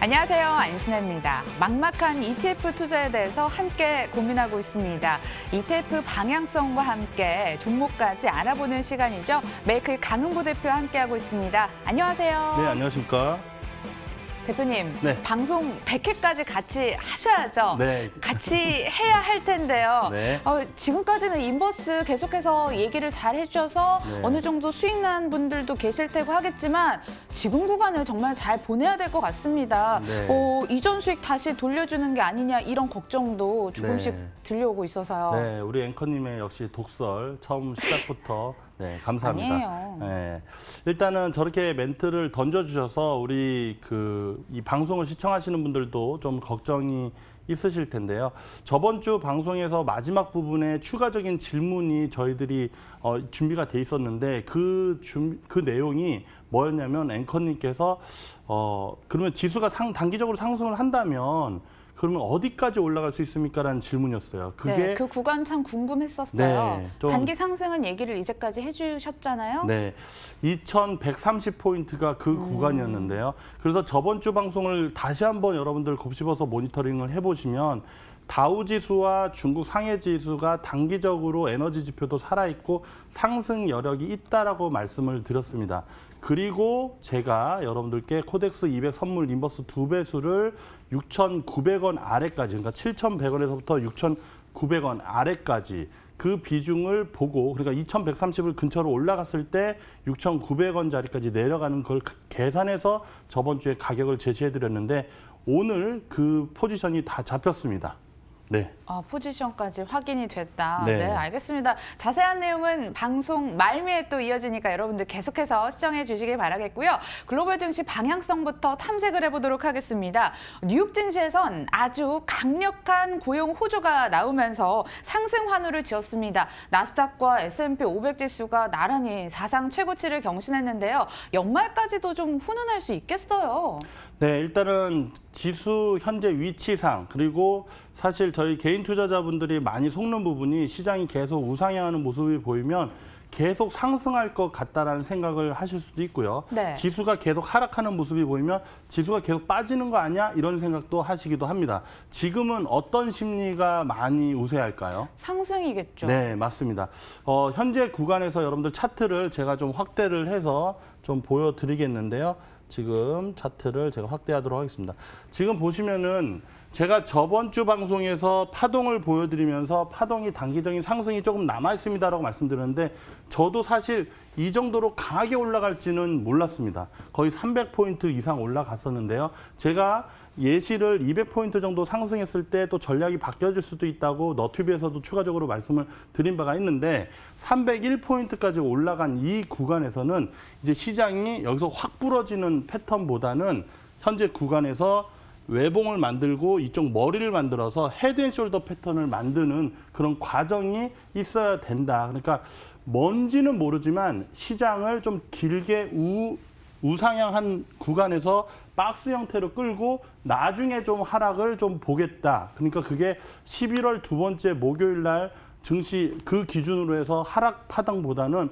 안녕하세요. 안신혜입니다. 막막한 ETF 투자에 대해서 함께 고민하고 있습니다. ETF 방향성과 함께 종목까지 알아보는 시간이죠. 메이클 강은보 대표와 함께하고 있습니다. 안녕하세요. 네, 안녕하십니까. 대표님, 네. 방송 100회까지 같이 하셔야죠. 네. 같이 해야 할 텐데요. 네. 지금까지는 인버스 계속해서 얘기를 잘 해주셔서 네. 어느 정도 수익 난 분들도 계실 테고 하겠지만 지금 구간을 정말 잘 보내야 될 것 같습니다. 네. 이전 수익 다시 돌려주는 게 아니냐 이런 걱정도 조금씩 네. 들려오고 있어서. 네, 우리 앵커님의 역시 독설 처음 시작부터 네, 감사합니다. 아니에요. 네, 일단은 저렇게 멘트를 던져주셔서 우리 이 방송을 시청하시는 분들도 좀 걱정이 있으실 텐데요. 저번 주 방송에서 마지막 부분에 추가적인 질문이 저희들이 준비가 돼 있었는데 그 내용이 뭐였냐면 앵커님께서 그러면 지수가 단기적으로 상승을 한다면 그러면 어디까지 올라갈 수 있습니까? 라는 질문이었어요. 그게 네, 그 구간 참 궁금했었어요. 네, 좀 단기 상승은 얘기를 이제까지 해주셨잖아요. 네, 2130포인트가 그 구간이었는데요. 그래서 저번 주 방송을 다시 한번 여러분들 곱씹어서 모니터링을 해보시면 다우지수와 중국 상해지수가 단기적으로 에너지 지표도 살아있고 상승 여력이 있다라고 말씀을 드렸습니다. 그리고 제가 여러분들께 코덱스 200 선물 인버스 2배수를 6,900원 아래까지, 그러니까 7,100원에서부터 6,900원 아래까지 그 비중을 보고, 그러니까 2,130을 근처로 올라갔을 때 6,900원짜리까지 내려가는 걸 계산해서 저번 주에 가격을 제시해드렸는데 오늘 그 포지션이 다 잡혔습니다. 네. 포지션까지 확인이 됐다. 네. 네, 알겠습니다. 자세한 내용은 방송 말미에 또 이어지니까 여러분들 계속해서 시청해 주시길 바라겠고요. 글로벌 증시 방향성부터 탐색을 해보도록 하겠습니다. 뉴욕 증시에선 아주 강력한 고용 호조가 나오면서 상승 환호를 지었습니다. 나스닥과 S&P 500 지수가 나란히 사상 최고치를 경신했는데요. 연말까지도 좀 훈훈할 수 있겠어요. 네, 일단은 지수 현재 위치상, 그리고 사실 저희 개인 투자자분들이 많이 속는 부분이 시장이 계속 우상향하는 모습이 보이면 계속 상승할 것 같다라는 생각을 하실 수도 있고요. 네. 지수가 계속 하락하는 모습이 보이면 지수가 계속 빠지는 거 아니야? 이런 생각도 하시기도 합니다. 지금은 어떤 심리가 많이 우세할까요? 상승이겠죠. 네, 맞습니다. 현재 구간에서 여러분들 차트를 제가 좀 확대를 해서 좀 보여드리겠는데요. 지금 차트를 제가 확대하도록 하겠습니다. 지금 보시면은 제가 저번 주 방송에서 파동을 보여드리면서 파동이 단기적인 상승이 조금 남아있습니다라고 말씀드렸는데 저도 사실 이 정도로 강하게 올라갈지는 몰랐습니다. 거의 300포인트 이상 올라갔었는데요. 제가 예시를 200포인트 정도 상승했을 때 또 전략이 바뀌어질 수도 있다고 너튜브에서도 추가적으로 말씀을 드린 바가 있는데 301포인트까지 올라간 이 구간에서는 이제 시장이 여기서 확 부러지는 패턴보다는 현재 구간에서 외봉을 만들고 이쪽 머리를 만들어서 헤드앤숄더 패턴을 만드는 그런 과정이 있어야 된다. 그러니까 뭔지는 모르지만 시장을 좀 길게 우상향한 구간에서 박스 형태로 끌고 나중에 좀 하락을 좀 보겠다. 그러니까 그게 11월 두 번째 목요일 날 증시 그 기준으로 해서 하락 파동보다는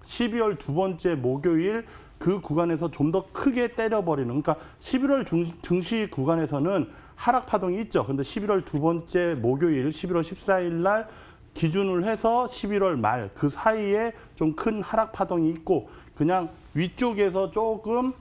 12월 두 번째 목요일 그 구간에서 좀 더 크게 때려버리는, 그러니까 11월 증시 구간에서는 하락 파동이 있죠. 근데 11월 두 번째 목요일 11월 14일 날 기준을 해서 11월 말 그 사이에 좀 큰 하락 파동이 있고 그냥 위쪽에서 조금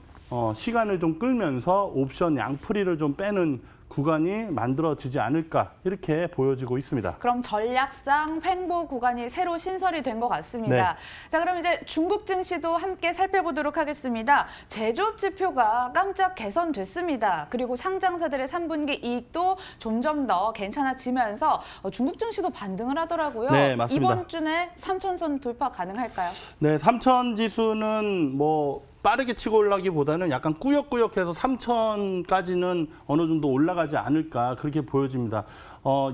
시간을 좀 끌면서 옵션 양풀이를 좀 빼는 구간이 만들어지지 않을까 이렇게 보여지고 있습니다. 그럼 전략상 횡보 구간이 새로 신설이 된 것 같습니다. 네. 자, 그럼 이제 중국 증시도 함께 살펴보도록 하겠습니다. 제조업 지표가 깜짝 개선됐습니다. 그리고 상장사들의 3분기 이익도 점점 더 괜찮아지면서 중국 증시도 반등을 하더라고요. 네, 맞습니다. 이번 주에 3,000선 돌파 가능할까요? 네, 3,000 지수는 뭐 빠르게 치고 올라기보다는 약간 꾸역꾸역해서 3,000까지는 어느 정도 올라가지 않을까 그렇게 보여집니다.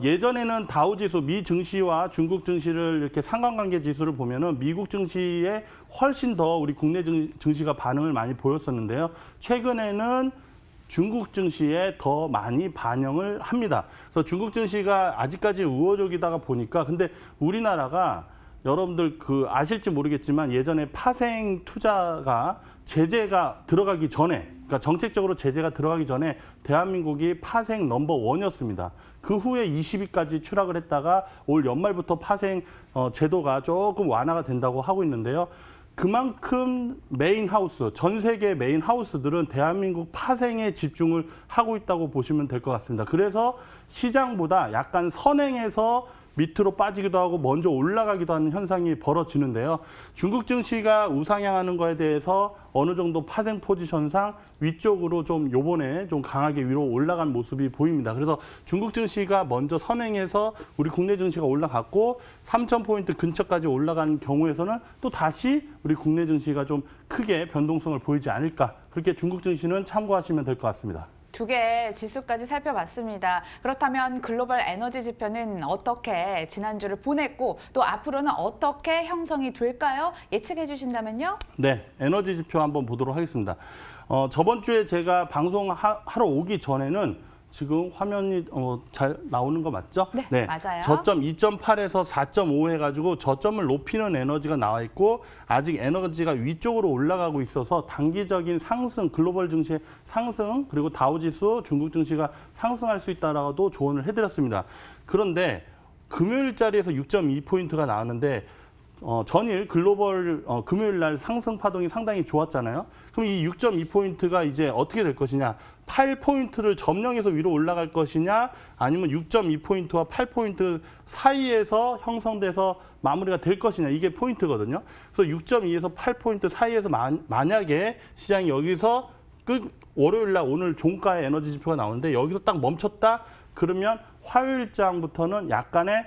예전에는 다우지수, 미 증시와 중국 증시를 이렇게 상관관계 지수를 보면은 미국 증시에 훨씬 더 우리 국내 증시가 반응을 많이 보였었는데요. 최근에는 중국 증시에 더 많이 반영을 합니다. 그래서 중국 증시가 아직까지 우호적이다가 보니까 근데 우리나라가 여러분들 아실지 모르겠지만 예전에 파생 투자가 제재가 들어가기 전에 그러니까 정책적으로 제재가 들어가기 전에 대한민국이 파생 넘버 원이었습니다. 그 후에 20위까지 추락을 했다가 올 연말부터 파생 제도가 조금 완화가 된다고 하고 있는데요. 그만큼 메인 하우스, 전 세계 메인 하우스들은 대한민국 파생에 집중을 하고 있다고 보시면 될 것 같습니다. 그래서 시장보다 약간 선행해서 밑으로 빠지기도 하고 먼저 올라가기도 하는 현상이 벌어지는데요. 중국 증시가 우상향하는 거에 대해서 어느 정도 파생 포지션상 위쪽으로 좀 요번에 좀 강하게 위로 올라간 모습이 보입니다. 그래서 중국 증시가 먼저 선행해서 우리 국내 증시가 올라갔고 3,000포인트 근처까지 올라가는 경우에서는 또 다시 우리 국내 증시가 좀 크게 변동성을 보이지 않을까. 그렇게 중국 증시는 참고하시면 될 것 같습니다. 두 개의 지수까지 살펴봤습니다. 그렇다면 글로벌 에너지 지표는 어떻게 지난주를 보냈고 또 앞으로는 어떻게 형성이 될까요? 예측해 주신다면요? 네, 에너지 지표 한번 보도록 하겠습니다. 저번 주에 제가 방송하러 오기 전에는 지금 화면이 잘 나오는 거 맞죠? 네, 맞아요. 저점 2.8에서 4.5 해가지고 저점을 높이는 에너지가 나와 있고 아직 에너지가 위쪽으로 올라가고 있어서 단기적인 상승, 글로벌 증시의 상승 그리고 다우지수, 중국 증시가 상승할 수 있다라고도 조언을 해드렸습니다. 그런데 금요일 자리에서 6.2포인트가 나왔는데 전일 글로벌 금요일 날 상승 파동이 상당히 좋았잖아요. 그럼 이 6.2포인트가 이제 어떻게 될 것이냐? 8포인트를 점령해서 위로 올라갈 것이냐? 아니면 6.2포인트와 8포인트 사이에서 형성돼서 마무리가 될 것이냐? 이게 포인트거든요. 그래서 6.2에서 8포인트 사이에서 만약에 시장이 여기서 월요일 날 오늘 종가의 에너지 지표가 나오는데 여기서 딱 멈췄다? 그러면 화요일장부터는 약간의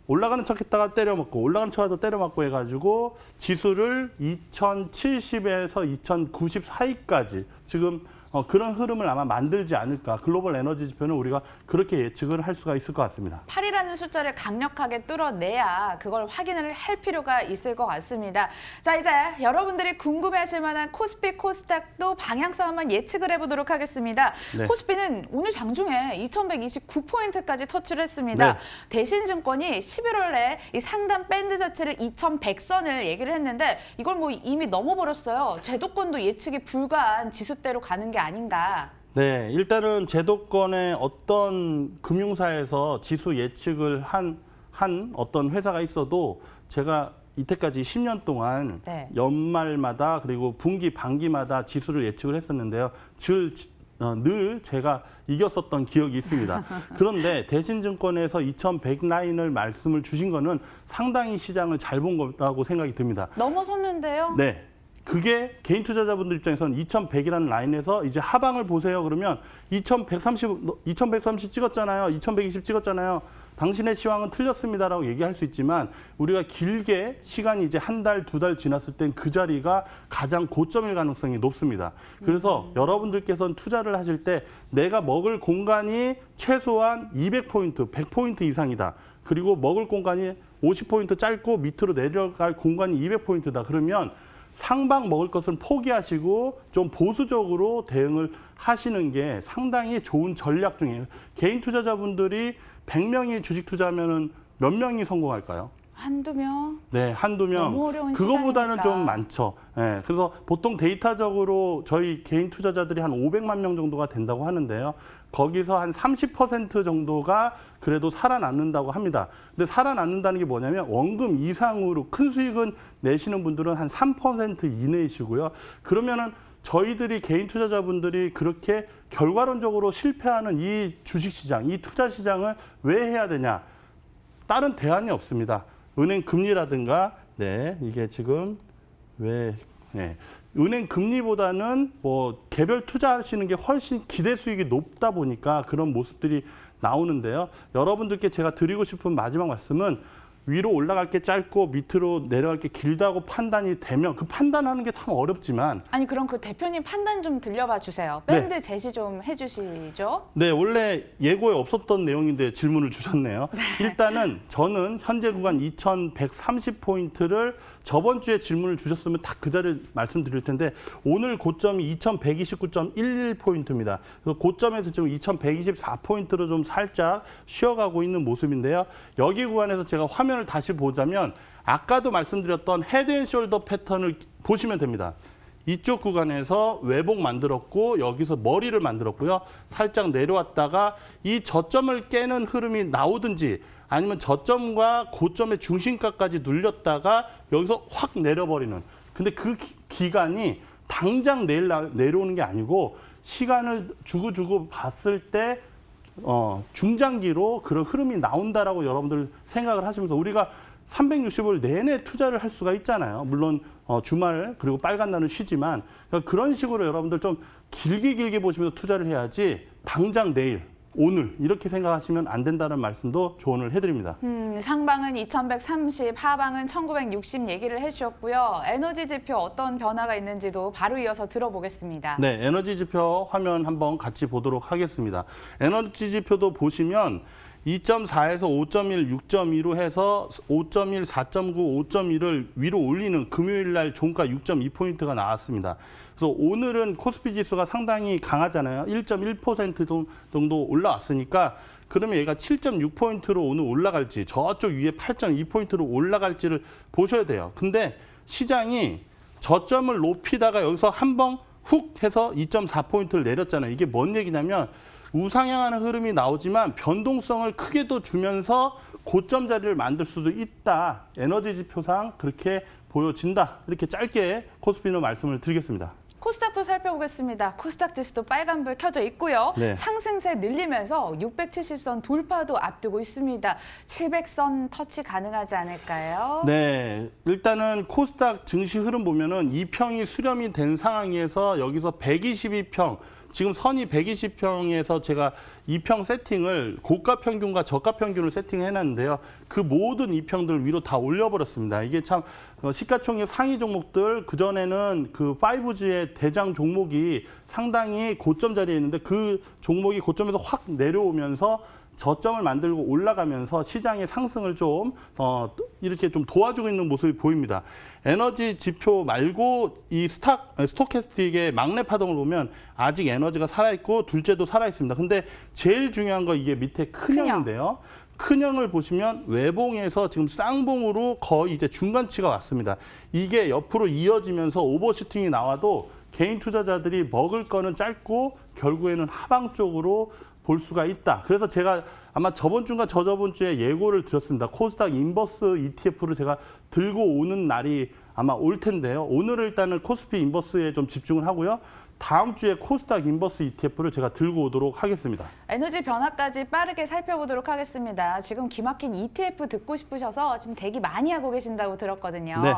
올라가는 척 했다가 때려먹고 올라가는 척 하다 때려먹고 해가지고 지수를 2070에서 2090 사이까지 지금 그런 흐름을 아마 만들지 않을까. 글로벌 에너지 지표는 우리가 그렇게 예측을 할 수가 있을 것 같습니다. 8이라는 숫자를 강력하게 뚫어내야 그걸 확인을 할 필요가 있을 것 같습니다. 자, 이제 여러분들이 궁금해하실 만한 코스피, 코스닥도 방향성 한번 예측을 해보도록 하겠습니다. 네. 코스피는 오늘 장중에 2129포인트까지 터치를 했습니다. 네. 대신증권이 11월에 이 상단 밴드 자체를 2100선을 얘기를 했는데 이걸 뭐 이미 넘어버렸어요. 제도권도 예측이 불가한 지수대로 가는 게 아닌가. 네, 일단은 제도권의 어떤 금융사에서 지수 예측을 한 어떤 회사가 있어도 제가 이때까지 10년 동안 네. 연말마다 그리고 분기, 반기마다 지수를 예측을 했었는데요. 늘 제가 이겼었던 기억이 있습니다. 그런데 대신증권에서 2100 라인을 말씀을 주신 거는 상당히 시장을 잘 본 거라고 생각이 듭니다. 넘어섰는데요. 네. 그게 개인 투자자분들 입장에서는 2100이라는 라인에서 이제 하방을 보세요. 그러면 2130 찍었잖아요. 2120 찍었잖아요. 당신의 시황은 틀렸습니다라고 얘기할 수 있지만 우리가 길게 시간이 이제 한 달, 두 달 지났을 땐 그 자리가 가장 고점일 가능성이 높습니다. 그래서 여러분들께서는 투자를 하실 때 내가 먹을 공간이 최소한 200포인트, 100포인트 이상이다. 그리고 먹을 공간이 50포인트 짧고 밑으로 내려갈 공간이 200포인트다. 그러면 상방 먹을 것은 포기하시고 좀 보수적으로 대응을 하시는 게 상당히 좋은 전략 중이에요. 개인 투자자분들이 100명이 주식 투자하면은 몇 명이 성공할까요? 한두 명. 네, 한두 명. 너무 어려운 그거보다는 시장이니까. 좀 많죠. 네, 그래서 보통 데이터적으로 저희 개인 투자자들이 한 500만 명 정도가 된다고 하는데요. 거기서 한 30% 정도가 그래도 살아남는다고 합니다. 근데 살아남는다는 게 뭐냐면 원금 이상으로 큰 수익은 내시는 분들은 한 3% 이내이시고요. 그러면은 저희들이 개인 투자자분들이 그렇게 결과론적으로 실패하는 이 주식시장, 이 투자시장을 왜 해야 되냐? 다른 대안이 없습니다. 은행 금리라든가, 네, 이게 지금 은행 금리보다는 뭐 개별 투자하시는 게 훨씬 기대 수익이 높다 보니까 그런 모습들이 나오는데요. 여러분들께 제가 드리고 싶은 마지막 말씀은 위로 올라갈 게 짧고 밑으로 내려갈 게 길다고 판단이 되면 그 판단하는 게 참 어렵지만 아니 그럼 그 대표님 판단 좀 들려봐 주세요. 밴드 제시 좀 해주시죠. 네, 원래 예고에 없었던 내용인데 질문을 주셨네요. 일단은 저는 현재 구간 2130포인트를 저번 주에 질문을 주셨으면 딱 그 자리를 말씀드릴 텐데 오늘 고점이 2129.11포인트입니다. 고점에서 지금 2124포인트로 좀 살짝 쉬어가고 있는 모습인데요. 여기 구간에서 제가 화면을 다시 보자면 아까도 말씀드렸던 헤드앤숄더 패턴을 보시면 됩니다. 이쪽 구간에서 외복 만들었고 여기서 머리를 만들었고요. 살짝 내려왔다가 이 저점을 깨는 흐름이 나오든지 아니면 저점과 고점의 중심가까지 눌렸다가 여기서 확 내려버리는. 근데 그 기간이 당장 내려오는 게 아니고 시간을 주고 봤을 때 중장기로 그런 흐름이 나온다라고 여러분들 생각을 하시면서 우리가 365일 내내 투자를 할 수가 있잖아요. 물론 주말 그리고 빨간 날은 쉬지만 그런 식으로 여러분들 좀 길게 보시면서 투자를 해야지 당장 내일 오늘 이렇게 생각하시면 안 된다는 말씀도 조언을 해드립니다. 상방은 2130, 하방은 1960 얘기를 해주셨고요. 에너지 지표 어떤 변화가 있는지도 바로 이어서 들어보겠습니다. 네, 에너지 지표 화면 한번 같이 보도록 하겠습니다. 에너지 지표도 보시면 2.4에서 5.1, 6.2로 해서 5.1, 4.9, 5.1을 위로 올리는 금요일 날 종가 6.2포인트가 나왔습니다. 그래서 오늘은 코스피 지수가 상당히 강하잖아요. 1.1% 정도 올라왔으니까 그러면 얘가 7.6포인트로 오늘 올라갈지 저쪽 위에 8.2포인트로 올라갈지를 보셔야 돼요. 근데 시장이 저점을 높이다가 여기서 한번 훅 해서 2.4포인트를 내렸잖아요. 이게 뭔 얘기냐면 우상향하는 흐름이 나오지만 변동성을 크게도 주면서 고점 자리를 만들 수도 있다. 에너지 지표상 그렇게 보여진다. 이렇게 짧게 코스피로 말씀을 드리겠습니다. 코스닥도 살펴보겠습니다. 코스닥 지수도 빨간불 켜져 있고요. 네. 상승세 늘리면서 670선 돌파도 앞두고 있습니다. 700선 터치 가능하지 않을까요? 네, 일단은 코스닥 증시 흐름 보면은 2평이 수렴이 된 상황에서 여기서 122평, 지금 선이 120평에서 제가 2평 세팅을 고가 평균과 저가 평균을 세팅해놨는데요. 그 모든 2평들 위로 다 올려버렸습니다. 이게 참 시가총액 상위 종목들 그전에는 그 5G의 대장 종목이 상당히 고점 자리에 있는데 그 종목이 고점에서 확 내려오면서 저점을 만들고 올라가면서 시장의 상승을 좀 이렇게 좀 도와주고 있는 모습이 보입니다. 에너지 지표 말고 이 스토캐스틱의 막내 파동을 보면 아직 에너지가 살아있고 둘째도 살아있습니다. 근데 제일 중요한 거 이게 밑에 큰형인데요. 큰형을 보시면 외봉에서 지금 쌍봉으로 거의 이제 중간치가 왔습니다. 이게 옆으로 이어지면서 오버슈팅이 나와도 개인 투자자들이 먹을 거는 짧고 결국에는 하방 쪽으로 볼 수가 있다. 그래서 제가 아마 저번 주인가 저저번 주에 예고를 드렸습니다. 코스닥 인버스 ETF를 제가 들고 오는 날이 아마 올 텐데요. 오늘은 일단은 코스피 인버스에 좀 집중을 하고요. 다음 주에 코스닥 인버스 ETF를 제가 들고 오도록 하겠습니다. 에너지 변화까지 빠르게 살펴보도록 하겠습니다. 지금 기막힌 ETF 듣고 싶으셔서 지금 대기 많이 하고 계신다고 들었거든요. 네.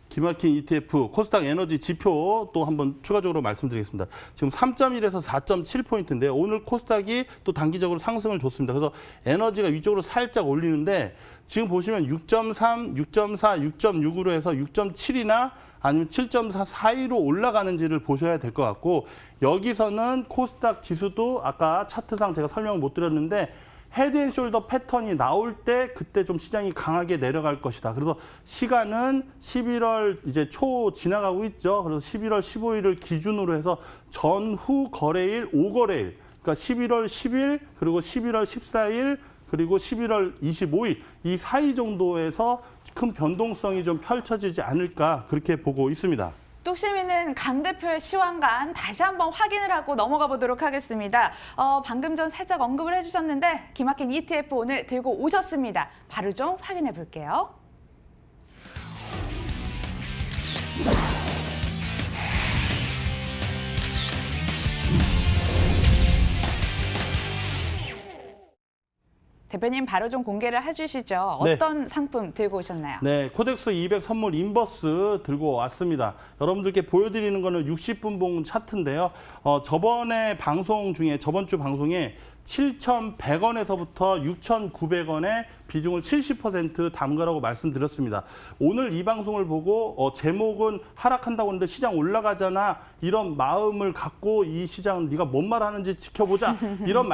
기막힌 ETF 코스닥 에너지 지표 또 한번 추가적으로 말씀드리겠습니다. 지금 3.1에서 4.7포인트인데요. 오늘 코스닥이 또 단기적으로 상승을 줬습니다. 그래서 에너지가 위쪽으로 살짝 올리는데 지금 보시면 6.3, 6.4, 6.6으로 해서 6.7이나 아니면 7.4 사이로 올라가는지를 보셔야 될 것 같고 여기서는 코스닥 지수도 아까 차트상 제가 설명을 못 드렸는데 헤드앤숄더 패턴이 나올 때 그때 좀 시장이 강하게 내려갈 것이다. 그래서 시간은 11월 이제 초 지나가고 있죠. 그래서 11월 15일을 기준으로 해서 전후 거래일 5거래일, 그러니까 11월 10일 그리고 11월 14일 그리고 11월 25일 이 사이 정도에서 큰 변동성이 좀 펼쳐지지 않을까 그렇게 보고 있습니다. 뚝심이는 강 대표의 시황관 다시 한번 확인을 하고 넘어가 보도록 하겠습니다. 방금 전 살짝 언급을 해주셨는데 기막힌 ETF 오늘 들고 오셨습니다. 바로 좀 확인해 볼게요. 대표님 바로 좀 공개를 해주시죠. 어떤 상품 들고 오셨나요? 네, 코덱스 200 선물 인버스 들고 왔습니다. 여러분들께 보여드리는 거는 60분 봉 차트인데요. 저번 주 방송에 7,100원에서부터 6,900원에 비중을 70% 담가라고 말씀드렸습니다. 오늘 이 방송을 보고 제목은 하락한다고 하는데 시장 올라가잖아. 이런 마음을 갖고 이 시장은 네가 뭔 말 하는지 지켜보자. 이런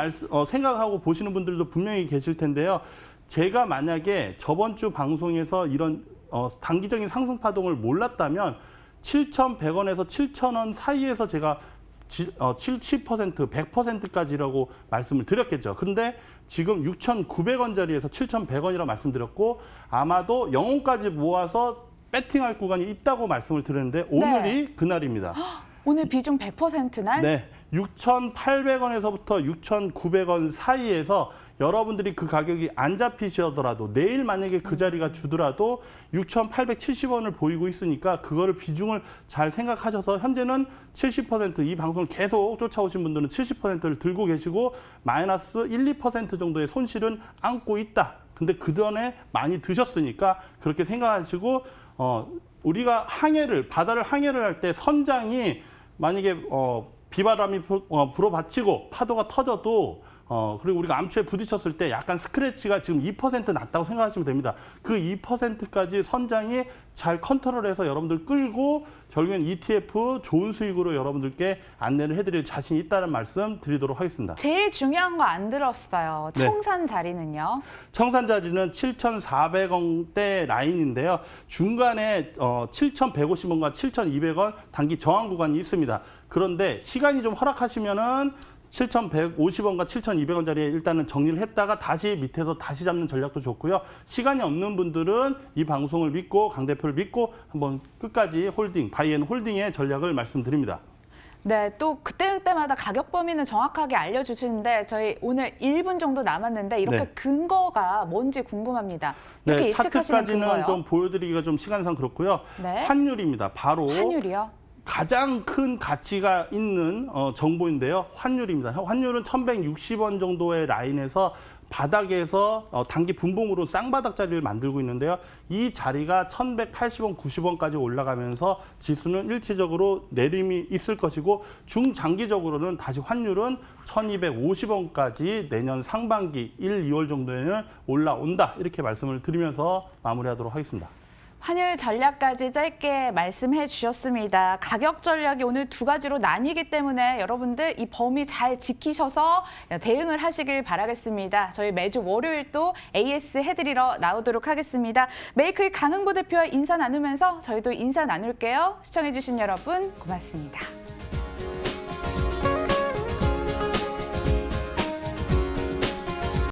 생각을 하고 보시는 분들도 분명히 계실 텐데요. 제가 만약에 저번 주 방송에서 이런 단기적인 상승 파동을 몰랐다면 7,100원에서 7,000원 사이에서 제가 70%, 100%까지라고 말씀을 드렸겠죠. 그런데 지금 6,900원짜리에서 7,100원이라고 말씀드렸고 아마도 영혼까지 모아서 배팅할 구간이 있다고 말씀을 드렸는데 오늘이 그날입니다. 오늘 비중 100% 날? 네, 6,800원에서부터 6,900원 사이에서 여러분들이 그 가격이 안 잡히시더라도 내일 만약에 그 자리가 주더라도 6,870원을 보이고 있으니까 그거를 비중을 잘 생각하셔서 현재는 70%, 이 방송을 계속 쫓아오신 분들은 70%를 들고 계시고 마이너스 1, 2% 정도의 손실은 안고 있다. 근데 그 전에 많이 드셨으니까 그렇게 생각하시고 우리가 바다를 항해를 할 때 선장이 만약에 비바람이 불어받치고 파도가 터져도 그리고 우리가 암초에 부딪혔을 때 약간 스크래치가 지금 2% 났다고 생각하시면 됩니다. 그 2%까지 선장이 잘 컨트롤해서 여러분들 끌고 결국엔 ETF 좋은 수익으로 여러분들께 안내를 해드릴 자신이 있다는 말씀 드리도록 하겠습니다. 제일 중요한 거 안 들었어요. 청산 자리는요? 청산 자리는 7,400원대 라인인데요. 중간에 7,150원과 7,200원 단기 저항 구간이 있습니다. 그런데 시간이 좀 허락하시면은 7,150원과 7,200원짜리에 일단은 정리를 했다가 다시 밑에서 다시 잡는 전략도 좋고요. 시간이 없는 분들은 이 방송을 믿고 강 대표를 믿고 한번 끝까지 바이앤 홀딩의 전략을 말씀드립니다. 네, 또 그때마다 가격 범위는 정확하게 알려주시는데 저희 오늘 1분 정도 남았는데 이렇게 네. 근거가 뭔지 궁금합니다. 이렇게 네, 예측하시는 차트까지는 근거요? 좀 보여드리기가 좀 시간상 그렇고요. 네. 환율입니다. 바로 환율이요? 가장 큰 가치가 있는 정보인데요. 환율입니다. 환율은 1,160원 정도의 라인에서 바닥에서 단기 분봉으로 쌍바닥 자리를 만들고 있는데요. 이 자리가 1,180원, 90원까지 올라가면서 지수는 일시적으로 내림이 있을 것이고 중장기적으로는 다시 환율은 1,250원까지 내년 상반기 1, 2월 정도에는 올라온다. 이렇게 말씀을 드리면서 마무리하도록 하겠습니다. 환율 전략까지 짧게 말씀해 주셨습니다. 가격 전략이 오늘 두 가지로 나뉘기 때문에 여러분들 이 범위 잘 지키셔서 대응을 하시길 바라겠습니다. 저희 매주 월요일 또 AS 해드리러 나오도록 하겠습니다. 메이크의 강흥보 대표와 인사 나누면서 저희도 인사 나눌게요. 시청해 주신 여러분 고맙습니다.